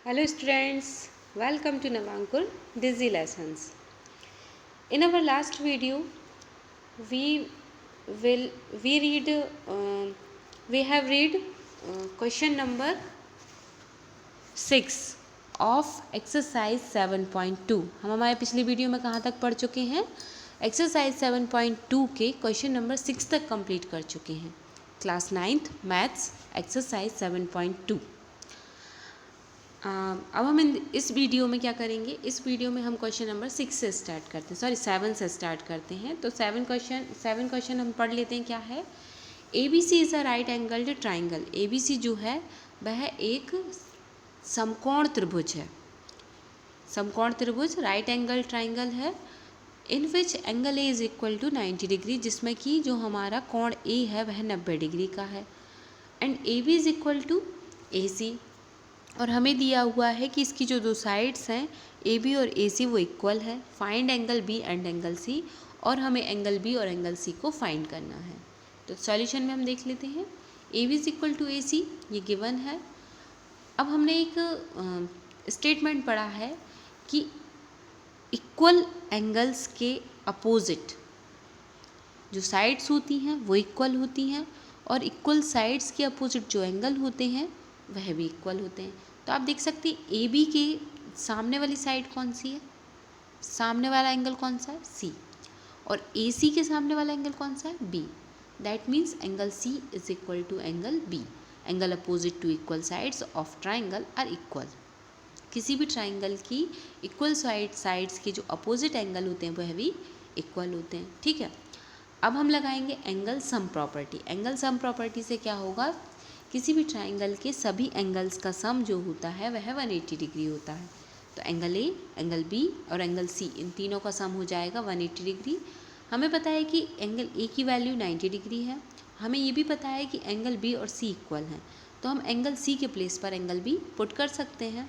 Hello students, welcome to Navankur Dizzy Lessons. In our last video, we will we have read question number 6 of exercise 7.2. हम हमारे पिछली video में कहाँ तक पढ़ चुके हैं? एक्सरसाइज 7.2 के क्वेश्चन नंबर 6 तक कंप्लीट कर चुके हैं. Class 9th maths exercise 7.2. अब हम इस वीडियो में क्या करेंगे? इस वीडियो में हम क्वेश्चन नंबर 6 से स्टार्ट करते हैं, 7 से स्टार्ट करते हैं. तो 7 क्वेश्चन हम पढ़ लेते हैं. क्या है? ABC is a right angled triangle. ABC जो है वह एक समकोण त्रिभुज है. समकोण त्रिभुज राइट एंगल ट्राइंगल है. In which angle A is equal to 90 degree, जिसमें कि जो हमारा कोण A है वह 90 डिग्री का है. And AB is equal to AC. और हमें दिया हुआ है कि इसकी जो दो साइड्स हैं AB और AC वो इक्वल है. Find angle B and angle C. और हमें एंगल B और एंगल C को फाइंड करना है. तो सॉल्यूशन में हम देख लेते हैं. AB is equal to AC ये गिवन है. अब हमने एक स्टेटमेंट पढ़ा है कि इक्वल एंगल्स के अपोजिट जो साइड्स होती हैं वो इक्वल होती हैं, और इक्वल साइड्स के अपोजिट जो एंगल होते हैं वह भी इक्वल होते हैं. तो आप देख सकते हैं AB के सामने वाली साइड कौन सी है? सामने वाला एंगल कौन सा है? C. और AC के सामने वाला एंगल कौन सा है? B. That means angle C is equal to angle B. Angle opposite to equal sides of triangle are equal. किसी भी ट्राइंगल की इक्वल साइड्स के जो अपोजिट एंगल होते हैं वह भी इक्वल होते हैं. ठीक है. अब हम लगाएंगे angle sum property. Angle sum property से क्या होगा? किसी भी ट्राइंगल के सभी एंगल्स का सम जो होता है वह 180 डिग्री होता है. तो एंगल A, एंगल B और एंगल C इन तीनों का सम हो जाएगा 180 डिग्री. हमें पता है कि एंगल A की वैल्यू 90 डिग्री है. हमें ये भी पता है कि एंगल B और C इक्वल हैं. तो हम एंगल C के प्लेस पर एंगल B पुट कर सकते हैं.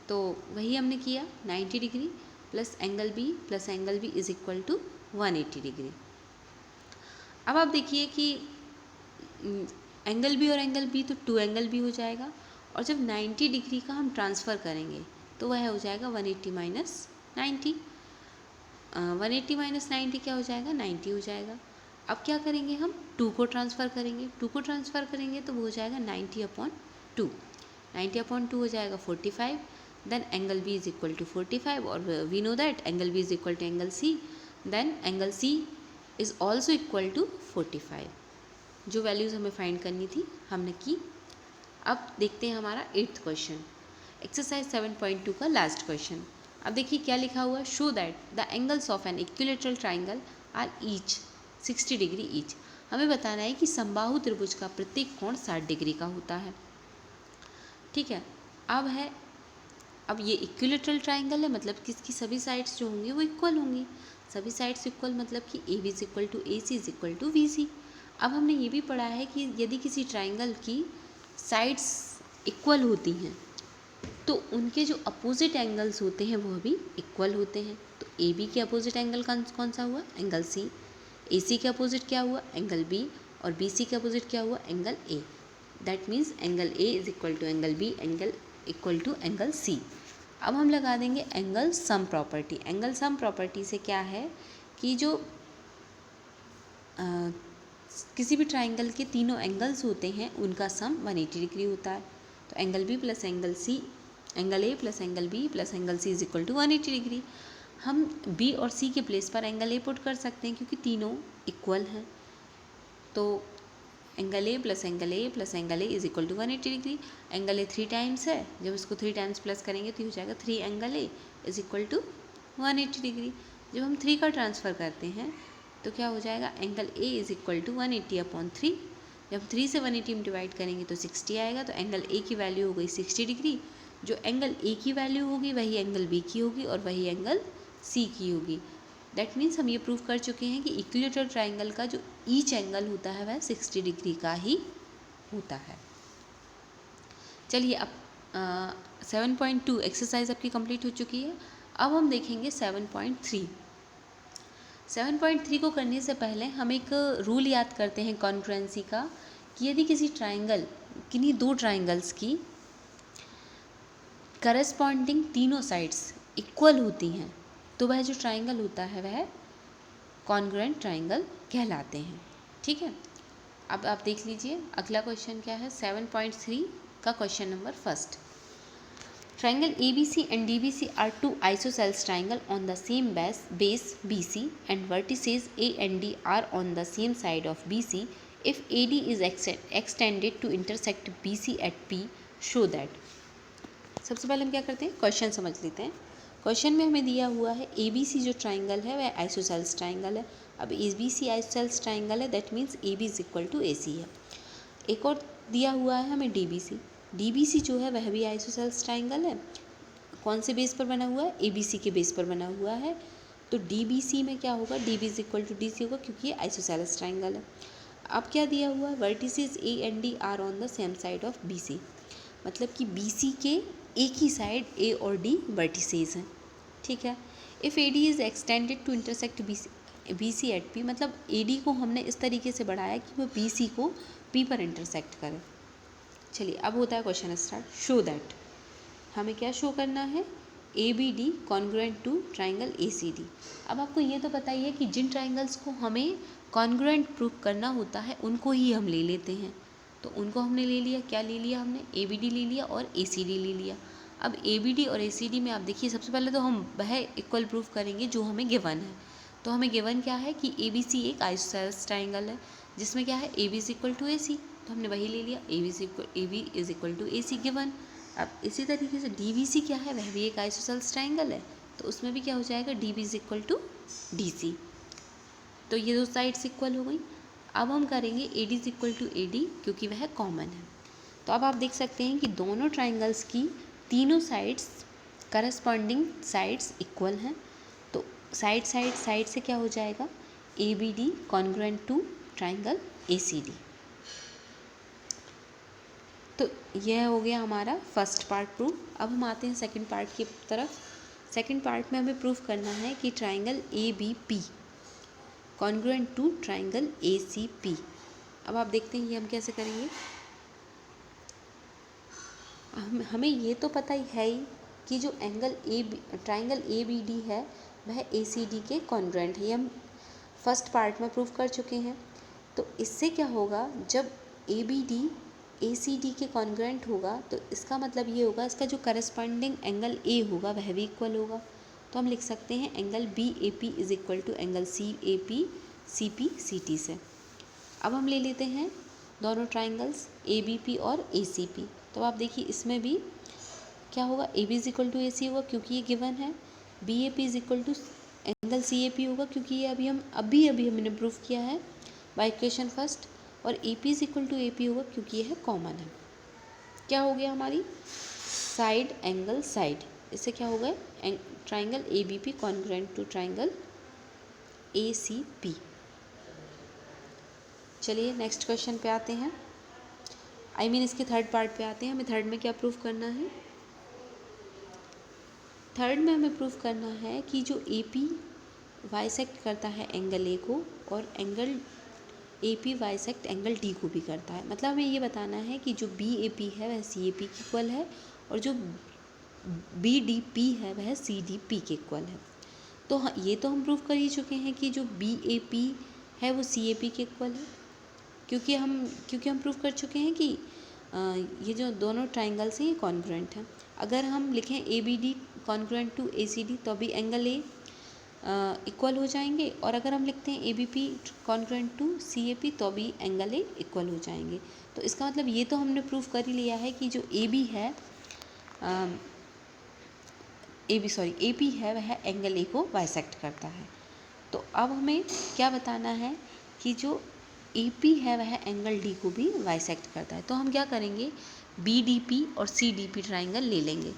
तो वही हमने किया. 90 degree plus angle B is equal to 180 degree. अब आप देखिए कि एंगल B और एंगल B तो 2 एंगल B हो जाएगा. और जब 90 डिग्री का हम ट्रांसफ़र करेंगे तो वह हो जाएगा 180 माइनस 90. 180 माइनस 90 क्या हो जाएगा? 90 हो जाएगा. अब क्या करेंगे? हम 2 को ट्रांसफ़र करेंगे. 2 को ट्रांसफ़र करेंगे तो वो हो जाएगा 90/2. 90/2 हो जाएगा 45. Then angle B is equal to 45, और we know that angle B is equal to angle C. Then angle C is also equal to 45. जो वैल्यूज़ हमें फाइंड करनी थी हमने की. अब देखते हैं हमारा 8th क्वेश्चन, एक्सरसाइज 7.2 का लास्ट क्वेश्चन. अब देखिए क्या लिखा हुआ है. Show that the angles of an equilateral triangle are each 60 degree each. हमें बताना है कि समबाहु त्रिभुज का प्रत्येक कोण 60 डिग्री का होता है. ठीक है. अब ये इक्विलेटरल ट्राइंगल है, मतलब कि इसकी सभी साइड्स जो होंगी वो इक्वल होंगी. सभी साइड्स इक्वल मतलब कि AB is equal to AC is equal to VC. अब हमने ये भी पढ़ा है कि यदि किसी ट्राइंगल की साइड्स इक्वल होती हैं तो उनके जो अपोजिट एंगल्स होते हैं वह भी इक्वल होते हैं. तो AB के अपोजिट एंगल कौन सा हुआ? Angle C. AC के अपोजिट क्या हुआ? Angle B. और BC के अपोजिट क्या हुआ? Angle A. That means angle A is equal to angle B, angle equal to angle C. अब हम लगा देंगे angle sum property. Angle sum property से क्या है कि जो किसी भी ट्राइंगल के तीनों एंगल्स होते हैं उनका सम 180 डिग्री होता है. तो angle B plus angle C, angle A plus angle B plus angle C is equal to 180 degree. हम B और C के प्लेस पर एंगल A पुट कर सकते हैं क्योंकि तीनों इक्वल हैं. तो angle A plus angle A plus angle A is equal to 180 degree. Angle A 3 times है, जब इसको 3 टाइम्स प्लस करेंगे तो हो जाएगा 3 angle A is equal to 180 degree. जब हम 3 का ट्रांसफ़र करते हैं तो क्या हो जाएगा? Angle A is equal to 180/3. जब 3 से 180 में डिवाइड करेंगे तो 60 आएगा. तो एंगल A की वैल्यू हो गई 60 डिग्री. जो एंगल A की वैल्यू होगी वही एंगल B की होगी और वही एंगल C की होगी. दैट मीन्स हम ये प्रूव कर चुके हैं कि इक्विलेटरल ट्राइंगल का जो ईच एंगल होता है वह 60 डिग्री का ही होता है. चलिए अब 7.2 एक्सरसाइज आपकी कंप्लीट हो चुकी है. अब हम देखेंगे 7.3. 7.3 को करने से पहले हम एक रूल याद करते हैं कॉन्ग्रुएंसी का, कि यदि किसी ट्राइंगल किन्हीं दो ट्राइंगल्स की करस्पॉन्डिंग तीनों साइड्स इक्वल होती हैं तो वह जो ट्राइंगल होता है वह कॉन्ग्रुएंट ट्राइंगल कहलाते हैं। ठीक है, अब आप देख लीजिए अगला क्वेश्चन क्या है। 7.3 का question number first. Triangle ABC and DBC are two isosceles triangle on the same base BC and vertices A and D are on the same side of BC. If AD is extended to intersect BC at P, show that. सबसे पहले हम क्या करते हैं, question समझ लेते हैं। Question में हमें दिया हुआ है ABC जो ट्राइंगल है वह आइसोसेल्स ट्राइंगल है। अब ABC आइसोसेल्स ट्राइंगल है, that means AB is equal to AC है। एक और दिया हुआ है हमें DBC जो है वह भी आइसोसेल्स ट्राइंगल है। कौन से बेस पर बना हुआ है, ABC के बेस पर बना हुआ है। तो DBC में क्या होगा, DB is equal to DC होगा क्योंकि ये आइसोसेल्स ट्राइंगल है। अब क्या दिया हुआ है, vertices A and D are on the same side of BC, मतलब कि BC के एक ही साइड A और D वर्टिसेस हैं। ठीक है। If AD is extended to intersect BC at P, मतलब AD को हमने इस तरीके से बढ़ाया कि वो BC को P पर इंटरसेक्ट करे। चलिए अब होता है क्वेश्चन स्टार्ट। शो दैट, हमें क्या शो करना है, ABD congruent to triangle ACD। अब आपको ये तो पता ही है कि जिन ट्राइंगल्स को हमें कॉन्ग्रुएंट प्रूव करना होता है उनको ही हम ले लेते हैं। तो उनको हमने ले लिया, क्या ले लिया हमने, ABD ले लिया और ACD ले लिया। अब ABD और ACD में आप देखिए सबसे पहले तो हम वह इक्वल प्रूफ करेंगे जो हमें गिवन है। तो हमें गिवन क्या है कि ABC एक आइसोसेल्स ट्राइंगल है जिसमें क्या है AB is equal to AC, तो हमने वही ले लिया, AB is equal to AC given. अब इसी तरीके से DBC क्या है, वह भी एक आइसोसेल्स ट्राइंगल है, तो उसमें भी क्या हो जाएगा, DB is equal to DC। तो ये दो साइड्स इक्वल हो गई। अब हम करेंगे AD is equal to AD क्योंकि वह कॉमन है। तो अब आप देख सकते हैं कि दोनों ट्राइंगल्स की तीनों साइड्स करस्पॉन्डिंग साइड्स इक्वल हैं। तो साइड से क्या हो जाएगा, ABD congruent to triangle ACD। तो यह हो गया हमारा फर्स्ट पार्ट प्रूफ। अब हम आते हैं सेकंड पार्ट की तरफ। सेकंड पार्ट में हमें प्रूफ करना है कि triangle ABP congruent to triangle ACP। अब आप देखते हैं ये हम कैसे करेंगे। हमें ये तो पता ही है कि जो ट्राइंगल ABD है वह ACD के कॉन्ग्रुएंट है, ये हम फर्स्ट पार्ट में प्रूफ कर चुके हैं। तो इससे क्या होगा, जब ABD ACD के कॉन्ग्रुएंट होगा तो इसका मतलब ये होगा इसका जो करस्पॉन्डिंग एंगल A होगा वह भी इक्वल होगा। तो हम लिख सकते हैं angle BAP is equal to angle CAP CP CT से। अब हम ले लेते हैं दोनों ट्राइंगल्स ABP और ACP। तो आप देखिए इसमें भी क्या होगा, AB is equal to AC होगा क्योंकि ये गिवन है, BAP is equal to angle CAP होगा क्योंकि ये अभी हमने प्रूफ किया है बाय इक्वेशन फर्स्ट, और AP is equal to AP होगा क्योंकि ये है कॉमन है। क्या हो गया हमारी साइड एंगल साइड, इससे क्या हो गया, triangle ABP congruent to triangle ACP। चलिए नेक्स्ट क्वेश्चन पे आते हैं, इसके थर्ड पार्ट पे आते हैं। हमें थर्ड में क्या प्रूफ करना है, थर्ड में हमें प्रूफ करना है कि जो AP बाइसेक्ट करता है एंगल A को और angle AP bisect angle D को भी करता है। मतलब हमें ये बताना है कि जो BAP है वह CAP के इक्वल है और जो BDP है वह CDP के इक्वल है। तो ये तो हम प्रूफ कर ही चुके हैं कि जो BAP है वो CAP के इक्वल है, क्योंकि हम प्रूफ कर चुके हैं कि ये जो दोनों ट्राइंगल्स हैं ये कॉन्ग्रुएंट हैं। अगर हम लिखें ABD कॉन्ग्रुएंट टू ACD तो भी एंगल A इक्वल हो जाएंगे, और अगर हम लिखते हैं ABP कॉन्ग्रुएंट टू CAP तो भी एंगल A इक्वल हो जाएंगे। तो इसका मतलब ये तो हमने प्रूफ कर ही लिया है कि जो AB है AP है वह एंगल A को बाइसेक्ट करता है। तो अब हमें क्या बताना है कि जो AP है वह एंगल D को भी बाइसेक्ट करता है। तो हम क्या करेंगे, BDP और CDP ट्राइंगल ले लेंगे।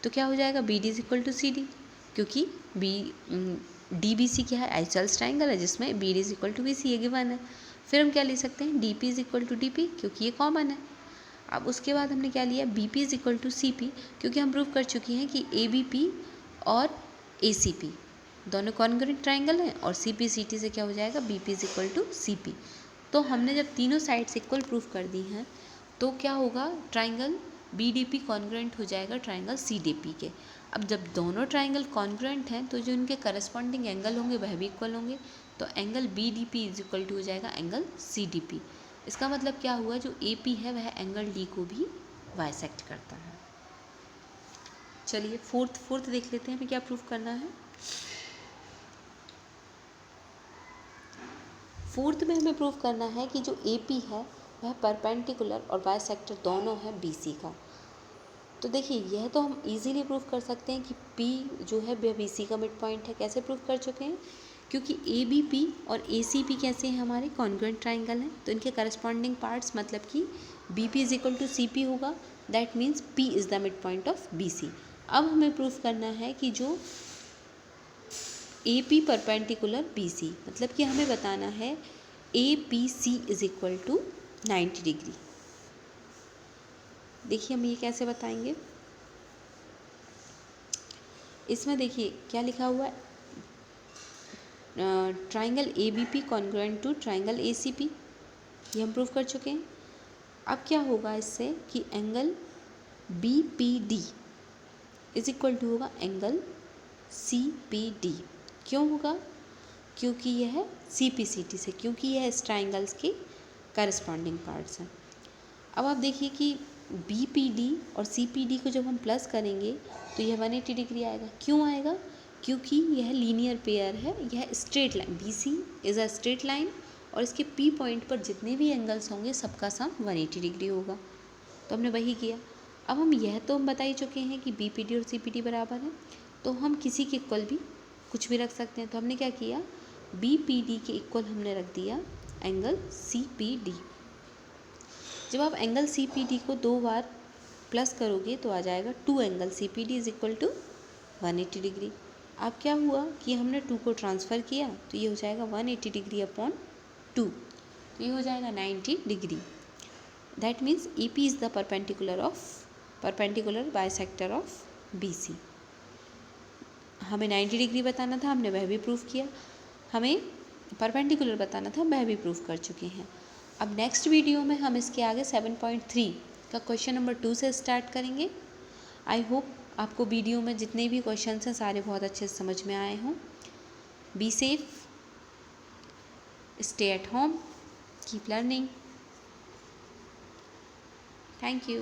तो क्या हो जाएगा, BD is equal to CD, क्योंकि DBC क्या है, आइसोसेल्स ट्राइंगल है जिसमें BD is equal to BC ये गिवन है। फिर हम क्या ले सकते हैं, DP is equal to DP क्योंकि ये कॉमन है। अब उसके बाद हमने क्या लिया, BP is equal to CP क्योंकि हम प्रूव कर चुके हैं कि ABP और ACP दोनों कॉन्ग्रुएंट ट्राइंगल हैं, और CP CT से क्या हो जाएगा, BP is equal to CP। तो हमने जब तीनों साइड्स इक्वल प्रूफ कर दी हैं तो क्या होगा, ट्राइंगल BDP कॉन्ग्रुएंट हो जाएगा ट्राइंगल CDP के। अब जब दोनों ट्राइंगल कॉन्ग्रुएंट हैं तो जो उनके करस्पॉन्डिंग एंगल होंगे वह भी इक्वल होंगे, तो angle BDP is equal to हो जाएगा एंगल CDP। इसका मतलब क्या हुआ, जो AP है वह एंगल D को भी बाइसेक्ट करता है। चलिए फोर्थ देख लेते हैं हमें क्या प्रूफ करना है। फोर्थ में हमें प्रूफ करना है कि जो AP है वह परपेंडिकुलर और बाइसेक्टर दोनों है BC का। तो देखिए यह तो हम इजीली प्रूफ कर सकते हैं कि P जो है वह BC का मिड पॉइंट है। कैसे प्रूफ कर चुके हैं, क्योंकि ABP और ACP कैसे हैं, हमारे कॉन्ग्रुएंट ट्राइंगल हैं, तो इनके करस्पॉन्डिंग पार्ट्स मतलब कि BP is equal to CP होगा, that means P is the midpoint of BC। अब हमें प्रूफ करना है कि जो AP परपेंडिकुलर BC, मतलब कि हमें बताना है APC is equal to 90 degree. देखिए हम ये कैसे बताएंगे, इसमें देखिए क्या लिखा हुआ है, triangle ABP congruent to triangle ACP, ये हम प्रूफ कर चुके हैं। अब क्या होगा इससे कि angle BPD is equal to होगा एंगल CPD। क्यों होगा, क्योंकि यह CPCT से, क्योंकि यह इस ट्राइंगल्स के करस्पॉन्डिंग पार्ट्स हैं। अब आप देखिए कि BPD और CPD को जब हम प्लस करेंगे तो यह 180 डिग्री आएगा। क्यों आएगा, क्योंकि यह लीनियर पेयर है, यह straight line, BC is a straight line और इसके P पॉइंट पर जितने भी एंगल्स होंगे सबका सम 180 डिग्री होगा। तो हमने वही किया। अब हम यह तो हम बता ही चुके हैं कि BPD और CPD बराबर है, तो हम किसी के इक्वल भी कुछ भी रख सकते हैं। तो हमने क्या किया, BPD के इक्वल हमने रख दिया एंगल CPD। जब आप एंगल CPD को 2 बार प्लस करोगे तो आ जाएगा 2 angle CPD is equal to 180 degree. अब क्या हुआ कि हमने 2 को ट्रांसफ़र किया तो ये हो जाएगा 180 डिग्री अपॉन 2, तो ये हो जाएगा 90 degree. That means EP is the perpendicular bisector of BC। हमें 90 डिग्री बताना था, हमने वह भी प्रूफ किया। हमें परपेंडिकुलर बताना था, वह भी प्रूफ कर चुके हैं। अब नेक्स्ट वीडियो में हम इसके आगे 7.3 का क्वेश्चन नंबर 2 से स्टार्ट करेंगे। आई होप आपको वीडियो में जितने भी क्वेश्चन हैं सारे बहुत अच्छे से समझ में आए हों। Be safe, stay at home, keep learning. Thank you.